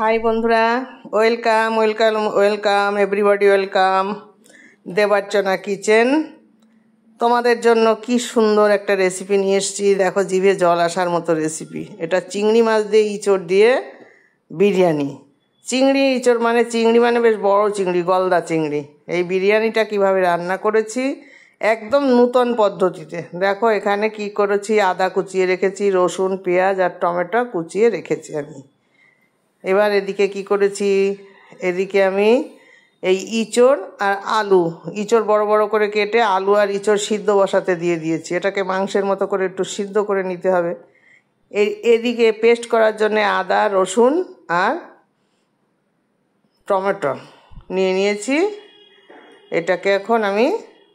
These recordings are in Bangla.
হাই বন্ধুরা, welcome welcome welcome everybody, welcome Debarchana kitchen. তোমাদের জন্য কি সুন্দর একটা রেসিপি নিয়ে এসেছি, দেখো জিভে জল আসার মতো রেসিপি। এটা চিংড়ি মাছ দিয়ে ইঁচড় দিয়ে বিরিয়ানি। চিংড়ি মানে বেশ বড় চিংড়ি, গলদা চিংড়ি। এই বিরিয়ানিটা কিভাবে রান্না করেছি একদম নূতন পদ্ধতিতে। দেখো এখানে কি করেছি, আদা কুচিয়ে রেখেছি, রসুন পেঁয়াজ আর টমেটো কুচিয়ে রেখেছি আমি। এবার এদিকে কি করেছি, এদিকে আমি এই ইঁচড় আর আলু, ইঁচড় বড় বড় করে কেটে আলু আর ইঁচড় সিদ্ধ বসাতে দিয়ে দিয়েছি। এটাকে মাংসের মতো করে একটু সিদ্ধ করে নিতে হবে। এদিকে পেস্ট করার জন্য আদা রসুন আর টমেটো নিয়ে নিয়েছি। এটাকে এখন আমি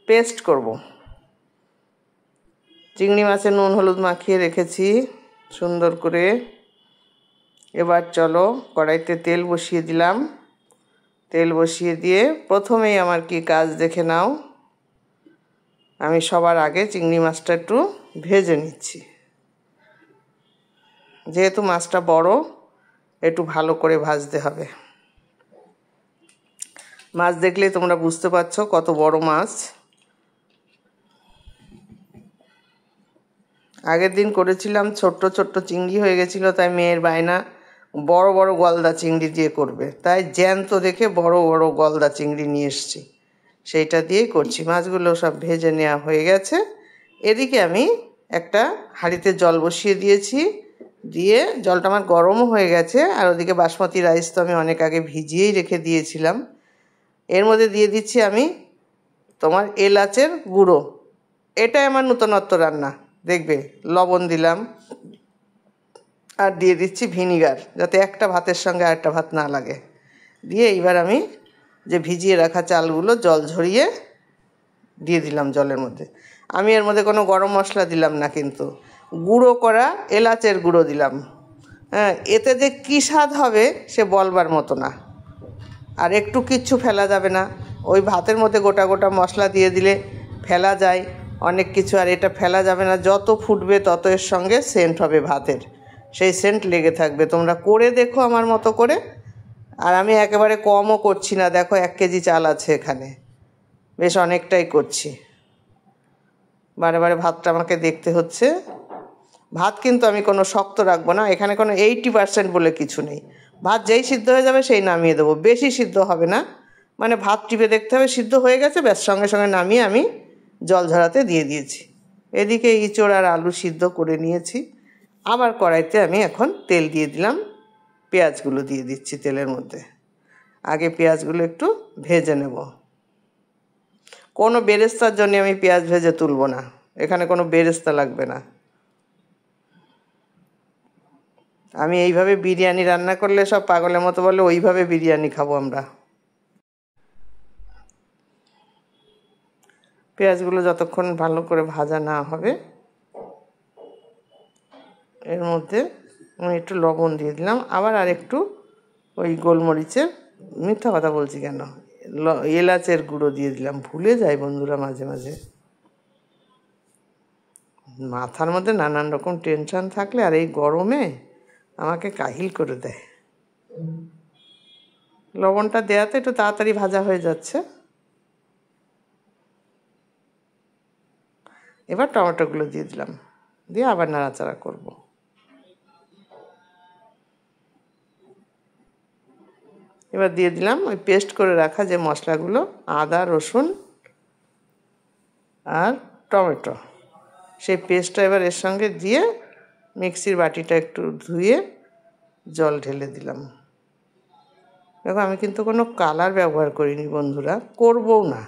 পেস্ট করব। চিংড়ি মাছে নুন হলুদ মাখিয়ে রেখেছি সুন্দর করে। এবার চলো কড়াইতে তেল বসিয়ে দিলাম। তেল বসিয়ে দিয়ে প্রথমেই আমার কি কাজ দেখে নাও। আমি সবার আগে চিংড়ি মাছটা একটু ভেজে নিচ্ছি। যেহেতু মাছটা বড়, একটু ভালো করে ভাজতে হবে। মাছ দেখলেই তোমরা বুঝতে পারছো কত বড় মাছ। আগের দিন করেছিলাম, ছোট্ট ছোট্ট চিংড়ি হয়ে গেছিলো, তাই মেয়ের বায়না বড় বড় গলদা চিংড়ি দিয়ে করবে। তাই জ্যান্ত দেখে বড় বড় গলদা চিংড়ি নিয়ে এসেছি, সেইটা দিয়েই করছি। মাছগুলো সব ভেজে নেওয়া হয়ে গেছে। এদিকে আমি একটা হাঁড়িতে জল বসিয়ে দিয়েছি, দিয়ে জলটা আমার গরমও হয়ে গেছে। আর ওদিকে বাসমতি রাইস তো আমি অনেক আগে ভিজিয়েই রেখে দিয়েছিলাম। এর মধ্যে দিয়ে দিচ্ছি আমি তোমার এলাচের গুঁড়ো। এটাই আমার নূতনত্ব রান্না, দেখবে। লবণ দিলাম আর দিয়ে দিচ্ছি ভিনিগার, যাতে একটা ভাতের সঙ্গে আরেকটা ভাত না লাগে। দিয়ে এইবার আমি যে ভিজিয়ে রাখা চালগুলো জল ঝরিয়ে দিয়ে দিলাম জলের মধ্যে। আমি এর মধ্যে কোনো গরম মশলা দিলাম না, কিন্তু গুঁড়ো করা এলাচের গুঁড়ো দিলাম। হ্যাঁ, এতে যে কী স্বাদ হবে সে বলবার মতো না। আর একটু কিচ্ছু ফেলা যাবে না। ওই ভাতের মধ্যে গোটা গোটা মশলা দিয়ে দিলে ফেলা যায় অনেক কিছু, আর এটা ফেলা যাবে না। যত ফুটবে তত এর সঙ্গে সেন্ট হবে ভাতের, সেই সেন্ট লেগে থাকবে। তোমরা করে দেখো আমার মতো করে। আর আমি একেবারে কমও করছি না, দেখো 1 কেজি চাল আছে এখানে, বেশ অনেকটাই করছি। বারে বারে ভাতটা আমাকে দেখতে হচ্ছে। ভাত কিন্তু আমি কোনো শক্ত রাখবো না, এখানে কোনো 80% বলে কিছু নেই। ভাত যেই সিদ্ধ হয়ে যাবে সেই নামিয়ে দেবো, বেশি সিদ্ধ হবে না। মানে ভাত টিপে দেখতে হবে সিদ্ধ হয়ে গেছে, ব্যাস সঙ্গে সঙ্গে নামিয়ে আমি জল ঝরাতে দিয়ে দিয়েছি। এদিকে ইঁচড় আর আলু সিদ্ধ করে নিয়েছি। আবার কড়াইতে আমি এখন তেল দিয়ে দিলাম, পেঁয়াজগুলো দিয়ে দিচ্ছি তেলের মধ্যে। আগে পেঁয়াজগুলো একটু ভেজে নেব। কোনো বেরেস্তার জন্য আমি পেঁয়াজ ভেজে তুলব না, এখানে কোনো বেরেস্তা লাগবে না। আমি এইভাবে বিরিয়ানি রান্না করলে সব পাগলের মতো বলে ওইভাবে বিরিয়ানি খাবো আমরা। পেঁয়াজগুলো যতক্ষণ ভালো করে ভাজা না হবে, এর মধ্যে আমি একটু লবণ দিয়ে দিলাম। আবার আর একটু ওই গোলমরিচের, মিথ্যা কথা বলছি কেন, এলাচের গুঁড়ো দিয়ে দিলাম। ভুলে যাই বন্ধুরা মাঝে মাঝে, মাথার মধ্যে নানান রকম টেনশন থাকলে আর এই গরমে আমাকে কাহিল করে দেয়। লবণটা দেওয়াতে একটু তাড়াতাড়ি ভাজা হয়ে যাচ্ছে। এবার টমেটোগুলো দিয়ে দিলাম, দিয়ে আবার নাড়াচাড়া করব। এবার দিয়ে দিলাম ওই পেস্ট করে রাখা যে মশলাগুলো, আদা রসুন আর টমেটো, সেই পেস্টটা এবার এর সঙ্গে দিয়ে মিক্সির বাটিটা একটু ধুয়ে জল ঢেলে দিলাম। দেখো আমি কিন্তু কোনো কালার ব্যবহার করিনি বন্ধুরা, করবও না,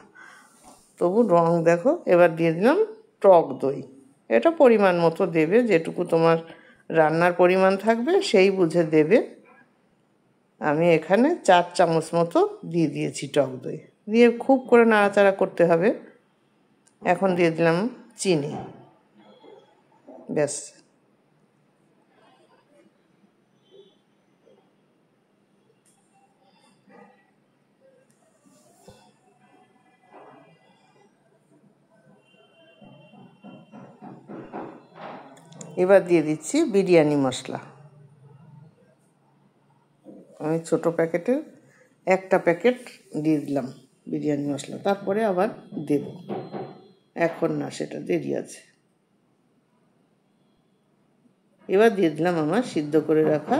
তবু রং দেখো। এবার দিয়ে দিলাম টক দই। এটা পরিমাণ মতো দেবে, যেটুকু তোমার রান্নার পরিমাণ থাকবে সেই বুঝে দেবে। আমি এখানে 4 চামচ মতো দিয়ে দিয়েছি টক দই। দিয়ে খুব করে নাড়াচাড়া করতে হবে। এখন দিয়ে দিলাম চিনি, ব্যাস। এবার দিয়ে দিচ্ছি বিরিয়ানি মশলা। আমি ছোট প্যাকেটের একটা প্যাকেট দিয়ে দিলাম বিরিয়ানি মশলা, তারপরে আবার দেব, এখন না, সেটা দেরি আছে। এবার দিয়ে দিলাম আমার সিদ্ধ করে রাখা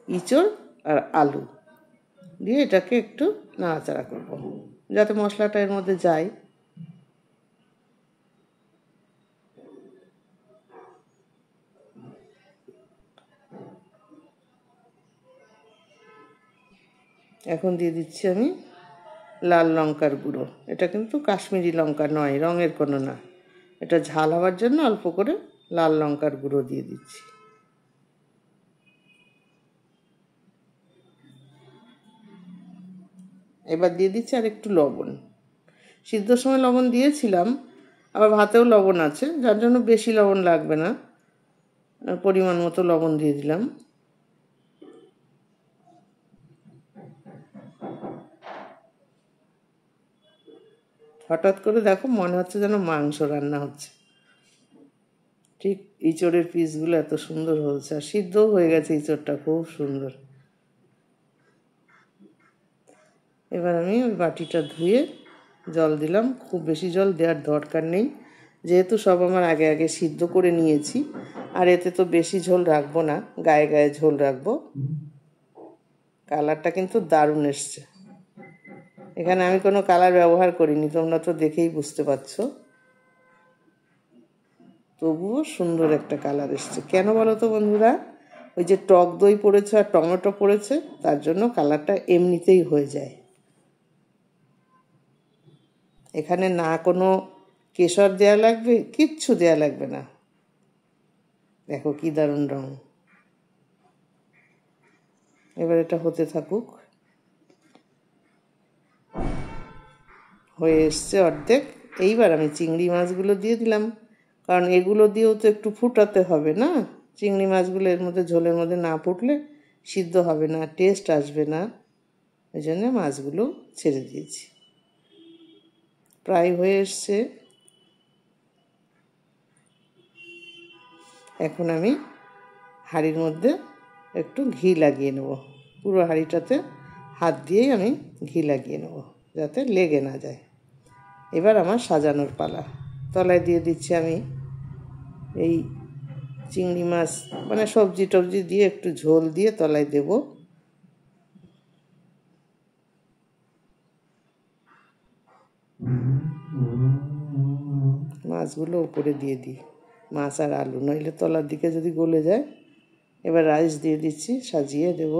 ইঁচড় আর আলু, দিয়ে এটাকে একটু নাড়াচাড়া করব যাতে মশলাটা এর মধ্যে যায়। এখন দিয়ে দিচ্ছি আমি লাল লঙ্কার গুঁড়ো। এটা কিন্তু কাশ্মীরি লঙ্কা নয়, রঙের কোনো না, এটা ঝাল হওয়ার জন্য অল্প করে লাল লঙ্কার গুঁড়ো দিয়ে দিচ্ছি। এবার দিয়ে দিচ্ছি আর একটু লবণ। সিদ্ধর সময় লবণ দিয়েছিলাম, আবার ভাতেও লবণ আছে, যার জন্য বেশি লবণ লাগবে না, পরিমাণ মতো লবণ দিয়ে দিলাম। হঠাৎ করে দেখো মনে হচ্ছে যেন মাংস রান্না হচ্ছে, ঠিক ইঁচড়ের পিসগুলো এত সুন্দর হয়েছে, আর সিদ্ধও হয়ে গেছে ইঁচড়টা, খুব সুন্দর। এবার আমি ওই বাটিটা ধুয়ে জল দিলাম, খুব বেশি জল দেওয়ার দরকার নেই, যেহেতু সব আমার আগে আগে সিদ্ধ করে নিয়েছি, আর এতে তো বেশি ঝোল রাখবো না, গায়ে গায়ে ঝোল রাখবো। কালারটা কিন্তু দারুণ এসছে, এখানে আমি কোনো কালার ব্যবহার করিনি, তোমরা তো দেখেই বুঝতে পারছো, তবুও সুন্দর একটা কালার এসছে। কেন বলো তো বন্ধুরা? ওই যে টক দই পড়েছে আর টমেটো পড়েছে, তার জন্য কালারটা এমনিতেই হয়ে যায়। এখানে না কোনো কেশর দেয়া লাগবে, কিচ্ছু দেয়া লাগবে না। দেখো কি দারুণ রং। এবার এটা হতে থাকুক, হয়ে এসছে অর্ধেক। এইবার আমি চিংড়ি মাছগুলো দিয়ে দিলাম, কারণ এগুলো দিয়েও তো একটু ফুটাতে হবে না, চিংড়ি মাছগুলো এর মধ্যে ঝোলের মধ্যে না ফুটলে সিদ্ধ হবে না, টেস্ট আসবে না, ওই জন্য মাছগুলো ছেড়ে দিয়েছি। প্রায় হয়ে এসছে। এখন আমি হাঁড়ির মধ্যে একটু ঘি লাগিয়ে নেব, পুরো হাঁড়িটাতে হাত দিয়েই আমি ঘি লাগিয়ে নেব যাতে লেগে না যায়। এবার আমার সাজানোর পালা। তলায় দিয়ে দিচ্ছি আমি এই চিংড়ি মাছ, মানে সবজি টবজি দিয়ে একটু ঝোল দিয়ে তলায় দেব। মাছগুলো উপরে দিয়ে দিই, মাছ আর আলু, নইলে তলার দিকে যদি গলে যায়। এবার রাইস দিয়ে দিচ্ছি, সাজিয়ে দেব।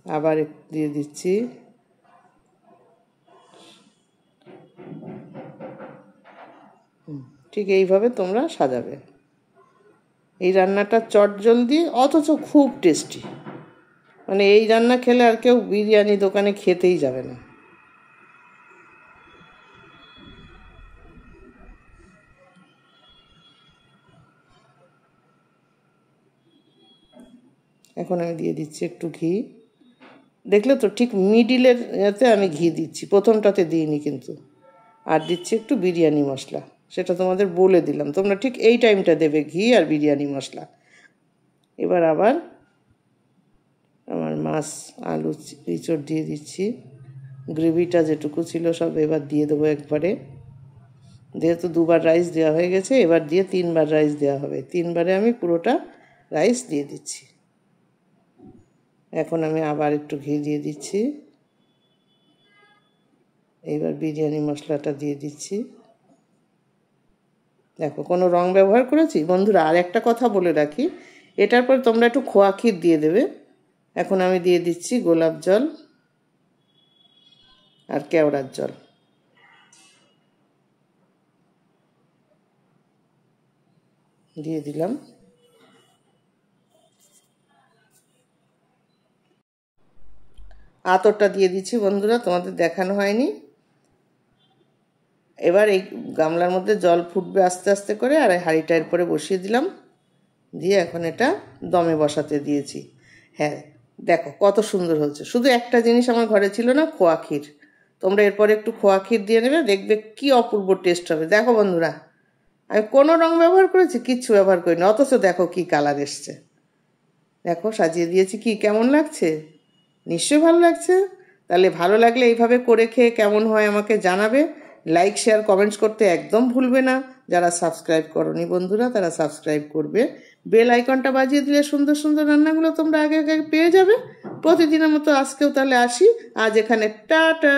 আবার দিয়ে দিচ্ছি। ঠিক এইভাবে তোমরা সাজাবে। এই রান্নাটা চটজলদি অথচ খুব টেস্টি, মানে এই রান্না খেলে আর কেউ বিরিয়ানি দোকানে খেতেই যাবে না। এখন আমি দিয়ে দিচ্ছি একটু ঘি, দেখলে তো ঠিক মিডিলের এতে আমি ঘি দিচ্ছি, প্রথমটাতে দিইনি কিন্তু। আর দিচ্ছি একটু বিরিয়ানি মশলা, সেটা তোমাদের বলে দিলাম, তোমরা ঠিক এই টাইমটা দেবে ঘি আর বিরিয়ানি মশলা। এবার আবার আমার মাছ আলু ইঁচড় দিয়ে দিচ্ছি, গ্রেভিটা যেটুকু ছিল সব এবার দিয়ে দেবো একবারে। যেহেতু দুবার রাইস দেওয়া হয়ে গেছে, এবার দিয়ে 3বার রাইস দেওয়া হবে, 3বারে আমি পুরোটা রাইস দিয়ে দিচ্ছি। এখন আমি আবার একটু ঘি দিয়ে দিচ্ছি, এইবার বিরিয়ানি মশলাটা দিয়ে দিচ্ছি। দেখো কোনো রং ব্যবহার করেছি বন্ধুরা। আর একটা কথা বলে রাখি, এটার পর তোমরা একটু খোয়া ক্ষীর দিয়ে দেবে। এখন আমি দিয়ে দিচ্ছি গোলাপ জল আর কেওড়ার জল। দিয়ে দিলাম। আতরটা দিয়ে দিচ্ছি বন্ধুরা, তোমাদের দেখানো হয়নি। এবার এই গামলার মধ্যে জল ফুটবে আস্তে আস্তে করে, আর এই হাঁড়িটা এরপরে বসিয়ে দিলাম, দিয়ে এখন এটা দমে বসাতে দিয়েছি। হ্যাঁ দেখো কত সুন্দর হচ্ছে। শুধু একটা জিনিস আমার ঘরে ছিল না, খোয়া ক্ষীর, তোমরা এরপরে একটু খোয়া ক্ষীর দিয়ে নেবে, দেখবে কি অপূর্ব টেস্ট হবে। দেখো বন্ধুরা, আমি কোনো রং ব্যবহার করেছি? কিচ্ছু ব্যবহার করিনি, অথচ দেখো কি কালার এসছে। দেখো সাজিয়ে দিয়েছি, কি কেমন লাগছে? নিশ্চয়ই ভালো লাগছে। তাহলে ভালো লাগলে এইভাবে করে খেয়ে কেমন হয় আমাকে জানাবে। লাইক শেয়ার কমেন্টস করতে একদম ভুলবে না। যারা সাবস্ক্রাইব করনি বন্ধুরা, তারা সাবস্ক্রাইব করবে। বেল আইকনটা বাজিয়ে দিলে সুন্দর সুন্দর রান্নাগুলো তোমরা আগে আগে পেয়ে যাবে। প্রতিদিনের মতো আজকেও তাহলে আসি, আজ এখানে টাটা।